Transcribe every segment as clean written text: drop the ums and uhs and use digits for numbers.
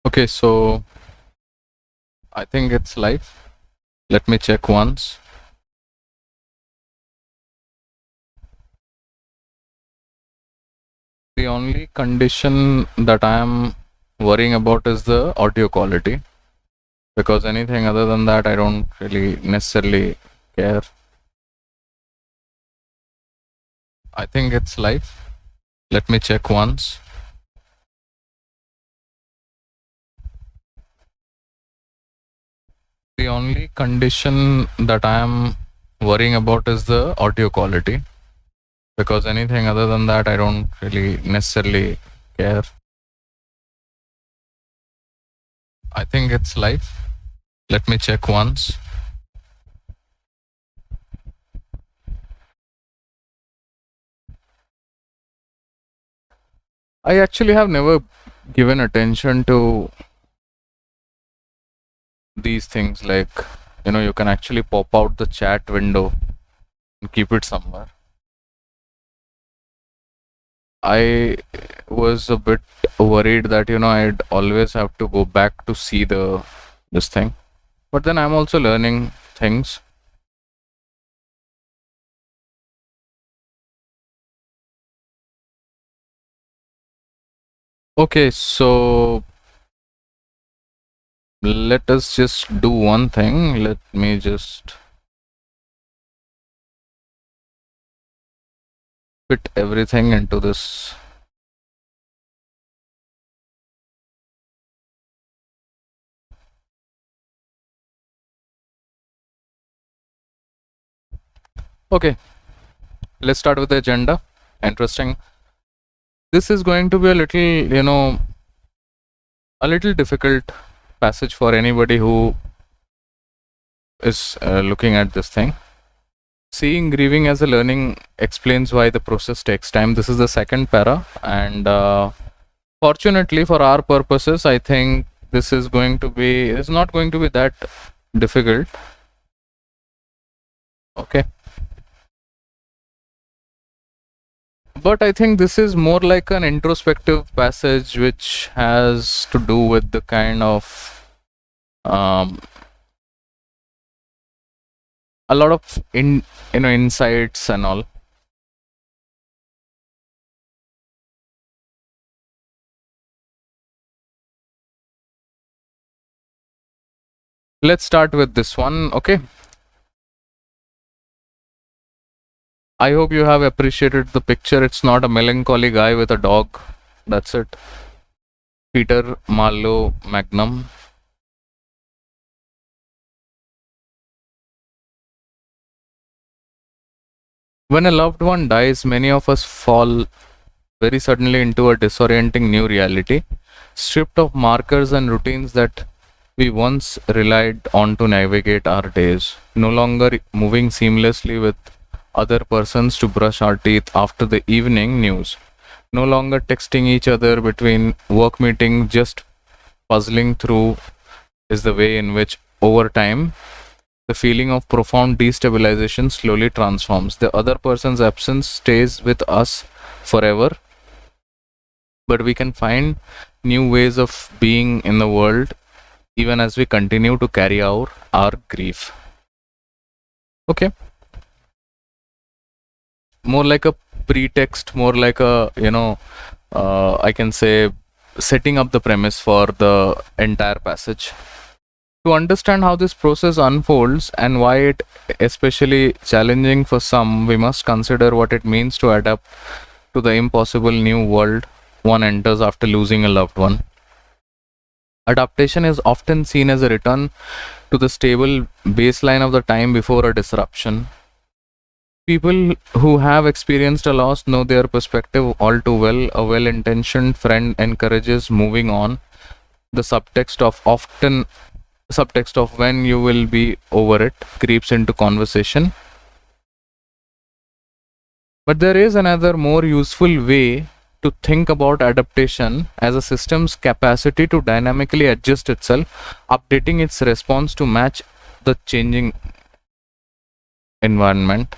Okay, so I think it's live. Let me check once. The only condition that I am worrying about is the audio quality, because anything other than that, I don't really necessarily care. I think it's live. Let me check once. The only condition that I am worrying about is the audio quality, because anything other than that, I don't really necessarily care. I think it's live. Let me check once. I actually have never given attention to these things, like, you can actually pop out the chat window and keep it somewhere. I was a bit worried that I'd always have to go back to see this thing, but then I'm also learning things. Okay, so let us just do one thing. Let me just fit everything into this. Okay, let's start with the agenda. Interesting. This is going to be a little difficult passage for anybody who is looking at this thing. Seeing grieving as a learning explains why the process takes time. This is the second para, and fortunately for our purposes, I think this is not going to be that difficult. Okay. But I think this is more like an introspective passage which has to do with the kind of a lot of insights and all. Let's start with this one. Okay. I hope you have appreciated the picture. It's not a melancholy guy with a dog. That's it. Peter Marlowe Magnum. When a loved one dies, many of us fall very suddenly into a disorienting new reality, stripped of markers and routines that we once relied on to navigate our days, no longer moving seamlessly with other persons to brush our teeth after the evening news, no longer texting each other between work meetings, just puzzling through is the way in which, over time, the feeling of profound destabilization slowly transforms. The other person's absence stays with us forever, but we can find new ways of being in the world even as we continue to carry out our grief. Okay. More like a pretext, more like a, I can say, setting up the premise for the entire passage. To understand how this process unfolds and why it especially challenging for some, we must consider what it means to adapt to the impossible new world one enters after losing a loved one. Adaptation is often seen as a return to the stable baseline of the time before a disruption. People who have experienced a loss know their perspective all too well. A well-intentioned friend encourages moving on. The subtext of when you will be over it creeps into conversation. But there is another more useful way to think about adaptation as a system's capacity to dynamically adjust itself, updating its response to match the changing environment.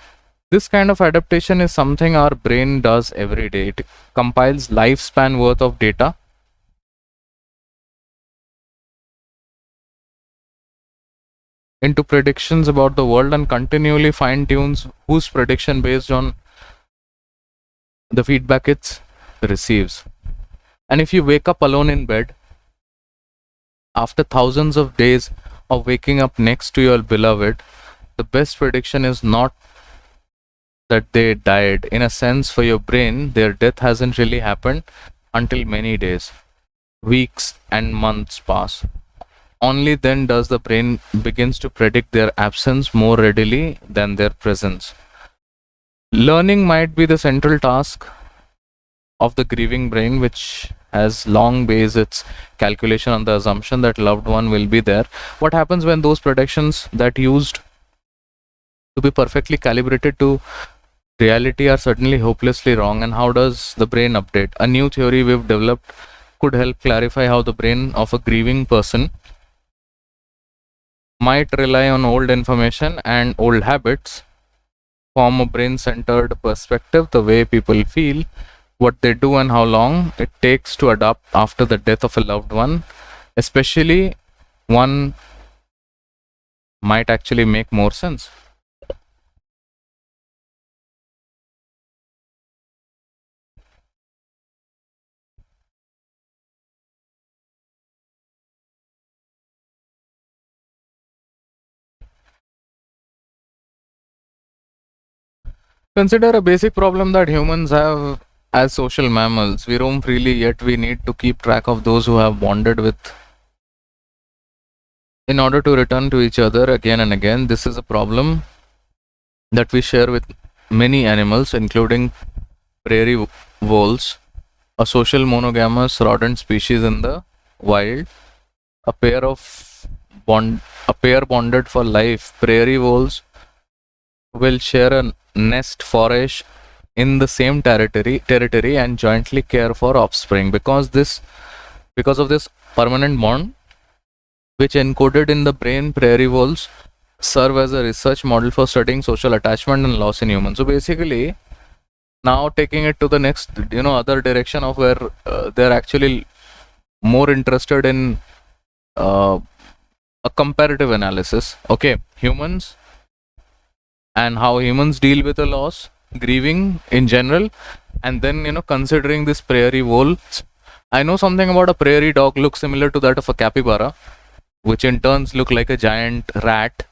This kind of adaptation is something our brain does every day. It compiles lifespan worth of data into predictions about the world and continually fine tunes whose prediction based on the feedback it receives. And if you wake up alone in bed after thousands of days of waking up next to your beloved, the best prediction is not that they died. In a sense, for your brain, their death hasn't really happened until many days, weeks, and months pass. Only then does the brain begins to predict their absence more readily than their presence. Learning might be the central task of the grieving brain, which has long based its calculation on the assumption that loved one will be there. What happens when those predictions that used to be perfectly calibrated to reality are certainly hopelessly wrong, and how does the brain update? A new theory we've developed could help clarify how the brain of a grieving person might rely on old information and old habits, form a brain-centered perspective, the way people feel, what they do, and how long it takes to adapt after the death of a loved one, especially one might actually make more sense. Consider a basic problem that humans have as social mammals. We roam freely, yet we need to keep track of those who have bonded with in order to return to each other again and again. This is a problem that we share with many animals, including prairie voles, a social monogamous rodent species in the wild. A pair bonded for life. Prairie voles will share a nest forage in the same territory and jointly care for offspring. Because of this permanent bond, which encoded in the brain, prairie voles serve as a research model for studying social attachment and loss in humans. So basically, now taking it to the next other direction of where they're actually more interested in a comparative analysis. Okay, humans and how humans deal with a loss, grieving in general, and then considering this prairie vole. I know something about a prairie dog looks similar to that of a capybara, which in turns look like a giant rat.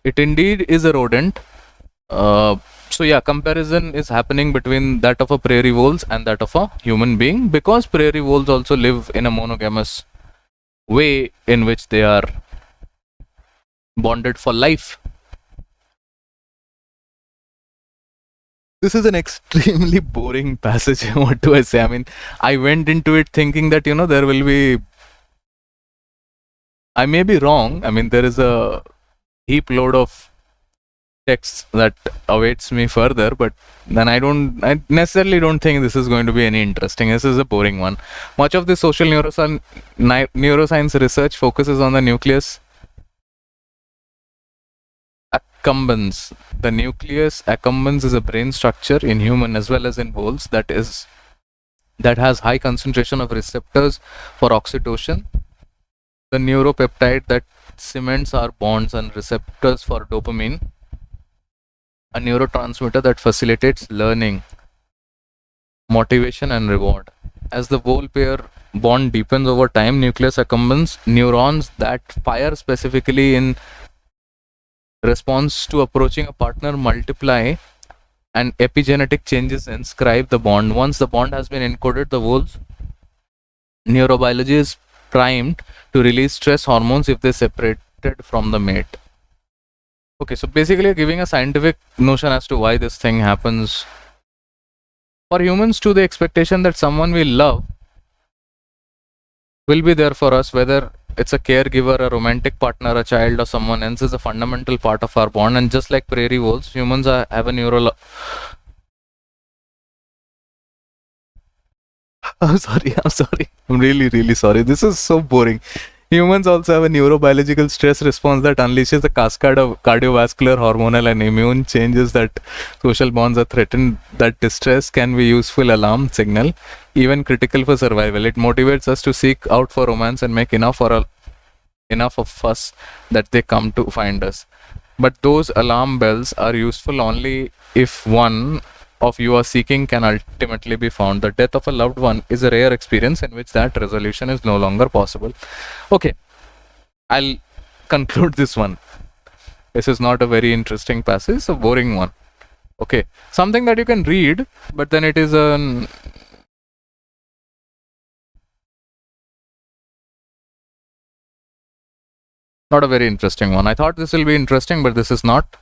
It indeed is a rodent. So yeah, comparison is happening between that of a prairie voles and that of a human being, because prairie voles also live in a monogamous way in which they are bonded for life. This is an extremely boring passage. What do I say? I mean, I went into it thinking that there will be, I may be wrong. I mean, there is a heap load of text that awaits me further, but then I necessarily don't think this is going to be any interesting. This is a boring one. Much of the social neuroscience research focuses on the nucleus accumbens. The nucleus accumbens is a brain structure in human as well as in voles that has high concentration of receptors for oxytocin, the neuropeptide that cements our bonds, and receptors for dopamine, a neurotransmitter that facilitates learning, motivation, and reward. As the vole pair bond deepens over time, nucleus accumbens neurons that fire specifically in response to approaching a partner multiply, and epigenetic changes inscribe the bond. Once the bond has been encoded, the vole's neurobiology is primed to release stress hormones if they separated from the mate. Okay, so basically giving a scientific notion as to why this thing happens. For humans too, the expectation that someone we love will be there for us, whether it's a caregiver, a romantic partner, a child, or someone else, is a fundamental part of our bond. And just like prairie voles, humans have a I'm sorry. I'm really sorry. This is so boring. Humans also have a neurobiological stress response that unleashes a cascade of cardiovascular, hormonal, and immune changes that social bonds are threatened. That distress can be useful alarm signal, even critical for survival. It motivates us to seek out for romance and make enough for enough of us that they come to find us. But those alarm bells are useful only if one of you are seeking can ultimately be found. The death of a loved one is a rare experience in which that resolution is no longer possible. Okay, I'll conclude this one. This is not a very interesting passage, it's a boring one. Okay, something that you can read, but then it is not a very interesting one. I thought this will be interesting, but this is not.